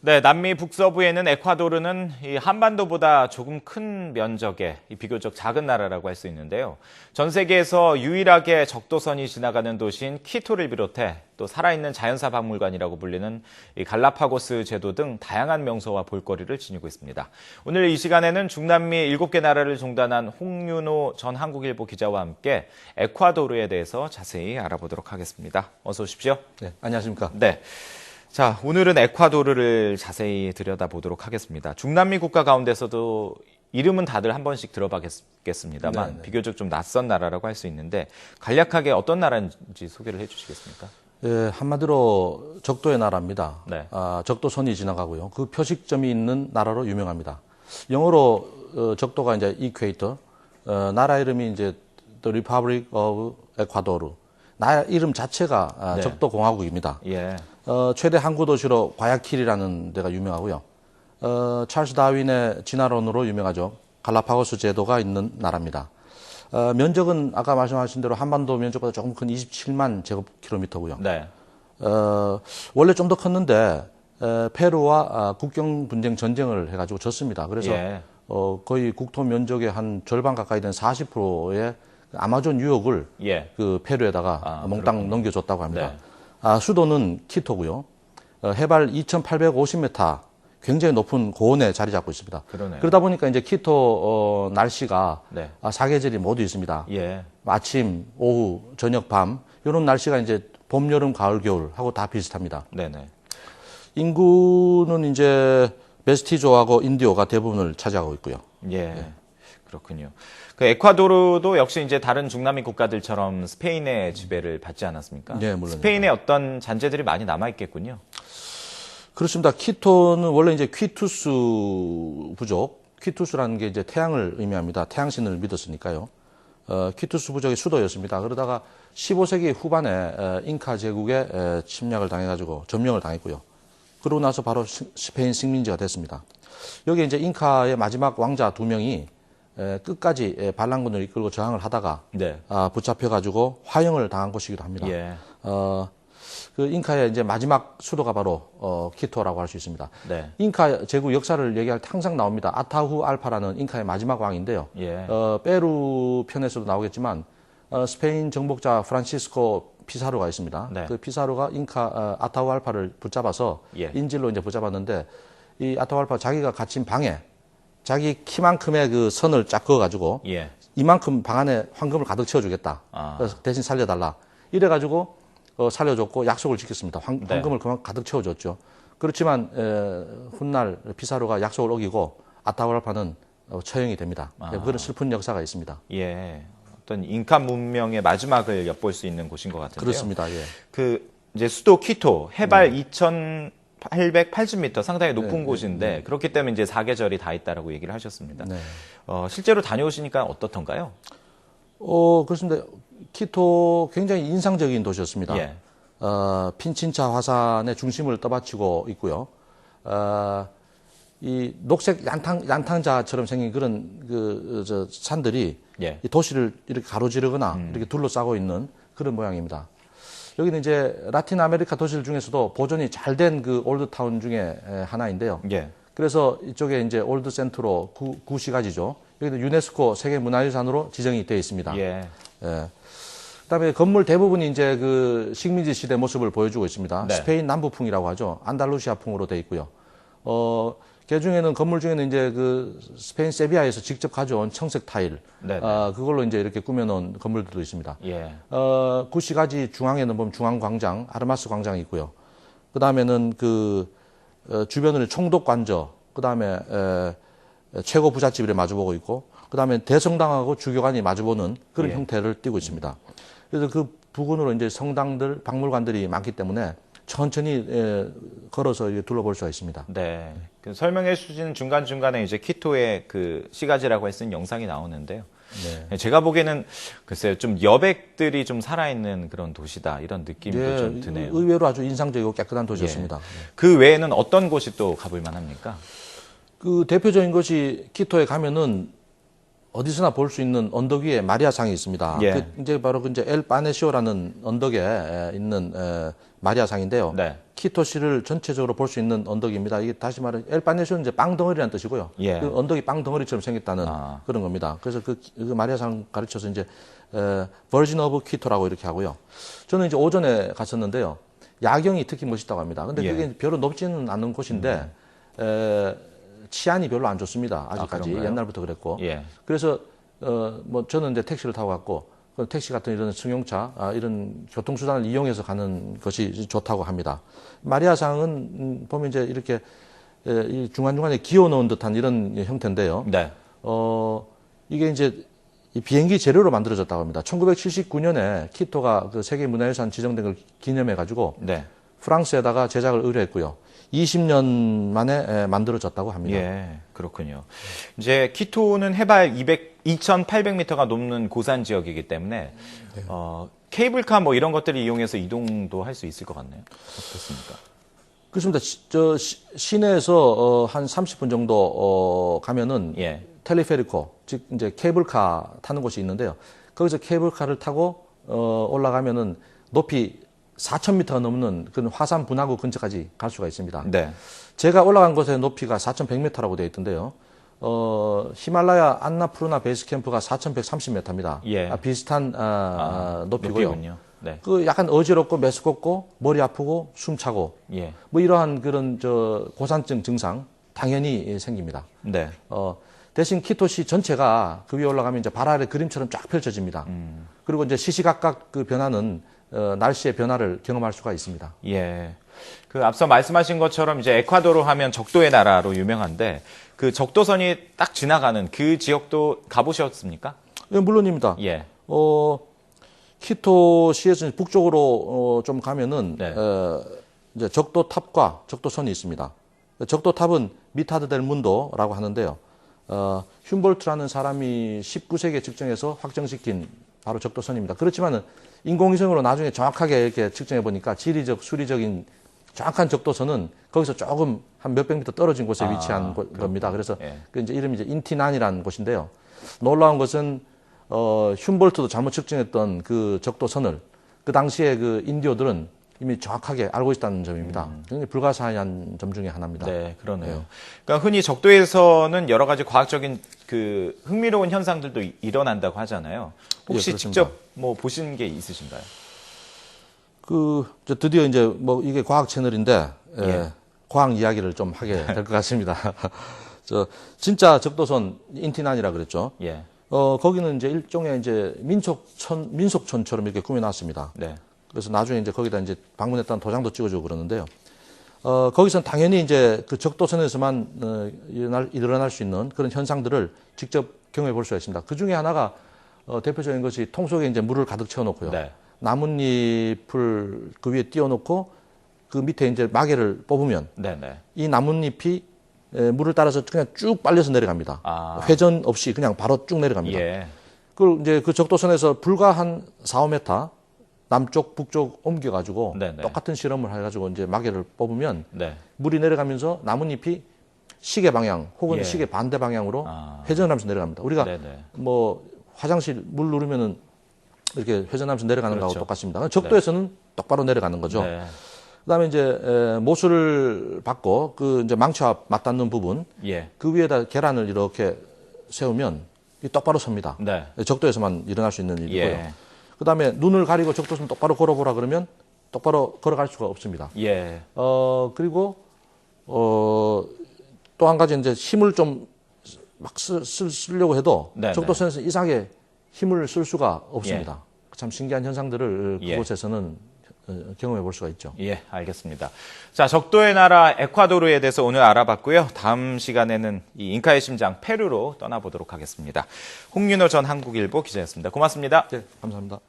네, 남미 북서부에는 에콰도르는 이 한반도보다 조금 큰 면적의 비교적 작은 나라라고 할 수 있는데요. 전 세계에서 유일하게 적도선이 지나가는 도시인 퀴토를 비롯해 또 살아있는 자연사 박물관이라고 불리는 이 갈라파고스 제도 등 다양한 명소와 볼거리를 지니고 있습니다. 오늘 이 시간에는 중남미 7개 나라를 종단한 홍윤호 전 한국일보 기자와 함께 에콰도르에 대해서 자세히 알아보도록 하겠습니다. 어서 오십시오. 네, 안녕하십니까. 네. 자, 오늘은 에콰도르를 자세히 들여다보도록 하겠습니다. 중남미 국가 가운데서도 이름은 다들 한 번씩 들어봤겠습니다만 네네. 비교적 좀 낯선 나라라고 할 수 있는데 간략하게 어떤 나라인지 소개를 해주시겠습니까? 예, 한마디로 적도의 나라입니다. 네. 적도선이 지나가고요. 그 표식점이 있는 나라로 유명합니다. 영어로 적도가 이제 이퀘이터, 나라 이름이 이제 The Republic of Ecuador. 나라 이름 자체가 네. 적도 공화국입니다. 예. 최대 항구 도시로 과야킬이라는 데가 유명하고요. 찰스 다윈의 진화론으로 유명하죠. 갈라파고스 제도가 있는 나라입니다. 면적은 아까 말씀하신 대로 한반도 면적보다 조금 큰 27만 제곱킬로미터고요. 네. 원래 좀 더 컸는데 페루와 국경 분쟁 전쟁을 해가지고 졌습니다. 그래서 예. 거의 국토 면적의 한 절반 가까이 된 40%의 아마존 유역을 예. 그 페루에다가 몽땅 그렇군요. 넘겨줬다고 합니다. 네. 수도는 키토고요. 해발 2,850m, 굉장히 높은 고원에 자리 잡고 있습니다. 그러네요. 그러다 보니까 이제 키토 날씨가 네. 사계절이 모두 있습니다. 예. 아침, 오후, 저녁, 밤 이런 날씨가 이제 봄, 여름, 가을, 겨울 하고 다 비슷합니다. 네네. 인구는 이제 메스티조하고 인디오가 대부분을 차지하고 있고요. 예. 그렇군요. 그 에콰도르도 역시 이제 다른 중남미 국가들처럼 스페인의 지배를 받지 않았습니까? 네, 물론입니다. 스페인의 어떤 잔재들이 많이 남아 있겠군요. 그렇습니다. 키토는 원래 이제 퀴투스 부족, 퀴투스라는 게 이제 태양을 의미합니다. 태양신을 믿었으니까요. 퀴투스 부족의 수도였습니다. 그러다가 15세기 후반에 잉카 제국에 침략을 당해가지고 점령을 당했고요. 그러고 나서 바로 스페인 식민지가 됐습니다. 여기 이제 잉카의 마지막 왕자 2명이 끝까지 반란군을 이끌고 저항을 하다가 네. 붙잡혀가지고 화형을 당한 곳이기도 합니다. 예. 그 잉카의 이제 마지막 수도가 바로 키토라고 할 수 있습니다. 네. 잉카 제국 역사를 얘기할 때 항상 나옵니다. 아타후 알파라는 잉카의 마지막 왕인데요. 예. 페루 편에서도 나오겠지만 스페인 정복자 프란시스코 피사로가 있습니다. 네. 그 피사로가 잉카 아타후 알파를 붙잡아서 예. 인질로 이제 붙잡았는데 이 아타후 알파 자기가 갇힌 방에 자기 키만큼의 그 선을 쫙 그어가지고 예. 이만큼 방 안에 황금을 가득 채워주겠다. 그래서 대신 살려달라. 이래가지고 살려줬고 약속을 지켰습니다. 황금을 그만 가득 채워줬죠. 그렇지만 훗날 피사로가 약속을 어기고 아타후알파는 처형이 됩니다. 그런 슬픈 역사가 있습니다. 예. 어떤 잉카 문명의 마지막을 엿볼 수 있는 곳인 것 같은데요. 그렇습니다. 예. 그 이제 수도 퀴토 해발 2,880m 상당히 높은 곳인데 그렇기 때문에 이제 사계절이 다 있다라고 얘기를 하셨습니다. 네. 실제로 다녀오시니까 어떻던가요? 그렇습니다. 키토 굉장히 인상적인 도시였습니다. 예. 핀친차 화산의 중심을 떠받치고 있고요. 이 녹색 양탕자처럼 생긴 그런 산들이 예. 이 도시를 이렇게 가로지르거나 이렇게 둘러싸고 있는 그런 모양입니다. 여기는 이제 라틴 아메리카 도시들 중에서도 보존이 잘 된 그 올드타운 중에 하나인데요. 예. 그래서 이쪽에 이제 올드 센트로 구시가지죠. 여기도 유네스코 세계문화유산으로 지정이 되어 있습니다. 예. 그다음에 건물 대부분이 이제 그 식민지 시대 모습을 보여주고 있습니다. 네. 스페인 남부풍이라고 하죠. 안달루시아풍으로 되어 있고요. 그 중에는 건물 중에는 이제 그 스페인 세비야에서 직접 가져온 청색 타일, 네. 그걸로 이제 이렇게 꾸며놓은 건물들도 있습니다. 예. 구시가지 중앙에는 보면 중앙광장, 아르마스 광장이 있고요. 그 다음에는 주변으로 총독관저, 그 다음에 최고 부잣집이 마주보고 있고, 그 다음에 대성당하고 주교관이 마주보는 그런 형태를 띠고 있습니다. 그래서 그 부근으로 이제 성당들, 박물관들이 많기 때문에 천천히 걸어서 둘러볼 수가 있습니다. 네. 그 설명해 주신 중간중간에 이제 퀴토의 그 시가지라고 쓴 영상이 나오는데요. 네. 제가 보기에는 글쎄요, 좀 여백들이 좀 살아있는 그런 도시다 이런 느낌도 좀 드네요. 의외로 아주 인상적이고 깨끗한 도시였습니다. 그 외에는 어떤 곳이 또 가볼 만합니까? 그 대표적인 것이 키토에 가면은 어디서나 볼 수 있는 언덕 위에 마리아상이 있습니다. 예. 그 이제 바로 그 이제 엘 파네시오라는 언덕에 있는 마리아상인데요. 네. 키토시를 전체적으로 볼 수 있는 언덕입니다. 이게 다시 말해 엘 파네시오는 이제 빵덩어리라는 뜻이고요. 예. 그 언덕이 빵덩어리처럼 생겼다는 아. 그런 겁니다. 그래서 그 마리아상 가르쳐서 이제 버진 오브 키토라고 이렇게 하고요. 저는 이제 오전에 갔었는데요. 야경이 특히 멋있다고 합니다. 근데 예. 그게 별로 높지는 않은 곳인데 치안이 별로 안 좋습니다. 아직까지. 그런가요? 옛날부터 그랬고. 예. 그래서 뭐 저는 이제 택시를 타고 갔고 그 택시 같은 이런 승용차 이런 교통수단을 이용해서 가는 것이 좋다고 합니다. 마리아상은 보면 이제 이렇게 이 중간중간에 기어 넣은 듯한 이런 형태인데요. 네. 이게 이제 이 비행기 재료로 만들어졌다고 합니다. 1979년에 키토가 그 세계 문화유산 지정된 걸 기념해 가지고 네. 프랑스에다가 제작을 의뢰했고요. 20년 만에 만들어졌다고 합니다. 예, 그렇군요. 이제 키토는 해발 2,800m가 넘는 고산 지역이기 때문에 케이블카 뭐 이런 것들을 이용해서 이동도 할 수 있을 것 같네요. 어떻습니까? 그렇습니다. 저 시내에서 한 30분 정도 가면은 예. 텔레페리코, 즉 이제 케이블카 타는 곳이 있는데요. 거기서 케이블카를 타고 올라가면은 높이 4,000m가 넘는 그런 화산 분화구 근처까지 갈 수가 있습니다. 네. 제가 올라간 곳의 높이가 4,100m라고 되어 있던데요. 히말라야 안나푸르나 베이스 캠프가 4,130m입니다. 예. 비슷한 높이고요. 높이군요. 네. 그 약간 어지럽고 메스껍고 머리 아프고 숨차고 예. 뭐 이러한 그런 고산증 증상 당연히 생깁니다. 네. 대신 키토시 전체가 그 위에 올라가면 이제 발 아래 그림처럼 쫙 펼쳐집니다. 그리고 이제 시시각각 그 변화는 날씨의 변화를 경험할 수가 있습니다. 예. 그 앞서 말씀하신 것처럼 이제 에콰도르 하면 적도의 나라로 유명한데 그 적도선이 딱 지나가는 그 지역도 가보셨습니까? 예, 물론입니다. 예. 키토시에서 북쪽으로 좀 가면은 네. 이제 적도탑과 적도선이 있습니다. 적도탑은 미타드 델 문도라고 하는데요. 흉볼트라는 사람이 19세기에 측정해서 확정시킨 바로 적도선입니다. 그렇지만은 인공위성으로 나중에 정확하게 이렇게 측정해 보니까 지리적, 수리적인 정확한 적도선은 거기서 조금 한 몇백 미터 떨어진 곳에 위치한 겁니다. 그래서 예. 그 이제 이름이 이제 인티난이라는 곳인데요. 놀라운 것은 흉볼트도 잘못 측정했던 그 적도선을 그 당시에 그 인디오들은 이미 정확하게 알고 있다는 점입니다. 굉장히 불가사의한 점 중에 하나입니다. 네, 그러네요. 그러니까 흔히 적도에서는 여러 가지 과학적인 그 흥미로운 현상들도 일어난다고 하잖아요. 혹시 예, 직접 뭐 보신 게 있으신가요? 드디어 이제 뭐 이게 과학 채널인데 예. 과학 이야기를 좀 하게 될 것 같습니다. 진짜 적도선 인티난이라 그랬죠. 예. 거기는 이제 일종의 이제 민속촌처럼 이렇게 꾸며놨습니다. 네. 그래서 나중에 이제 거기다 이제 방문했다는 도장도 찍어주고 그러는데요. 거기서는 당연히 이제 그 적도선에서만 일어날 수 있는 그런 현상들을 직접 경험해 볼 수가 있습니다. 그 중에 하나가 대표적인 것이 통 속에 이제 물을 가득 채워놓고요. 네. 나뭇잎을 그 위에 띄워놓고 그 밑에 이제 마개를 뽑으면 네네. 이 나뭇잎이 물을 따라서 그냥 쭉 빨려서 내려갑니다. 회전 없이 그냥 바로 쭉 내려갑니다. 예. 그리고 이제 그 적도선에서 불과 한 4, 5m 남쪽, 북쪽 옮겨가지고 네네. 똑같은 실험을 해가지고 이제 마개를 뽑으면 네. 물이 내려가면서 나뭇잎이 시계 방향 혹은 예. 시계 반대 방향으로 회전하면서 내려갑니다. 우리가 네네. 뭐 화장실 물 누르면은 이렇게 회전하면서 내려가는 거하고 그렇죠. 똑같습니다. 적도에서는 똑바로 내려가는 거죠. 네. 그다음에 이제 모수를 받고 그 이제 망치와 맞닿는 부분 예. 그 위에다 계란을 이렇게 세우면 이 똑바로 섭니다. 네. 적도에서만 일어날 수 있는 일이고요. 예. 그다음에 눈을 가리고 적도선 똑바로 걸어보라 그러면 똑바로 걸어갈 수가 없습니다. 예. 그리고 또 한 가지 이제 힘을 좀 막 쓰려고 해도 네네. 적도선에서 이상하게 힘을 쓸 수가 없습니다. 예. 참 신기한 현상들을 예. 그곳에서는 경험해 볼 수가 있죠. 예, 알겠습니다. 자, 적도의 나라 에콰도르에 대해서 오늘 알아봤고요. 다음 시간에는 이 잉카의 심장 페루로 떠나보도록 하겠습니다. 홍윤호 전 한국일보 기자였습니다. 고맙습니다. 네, 감사합니다.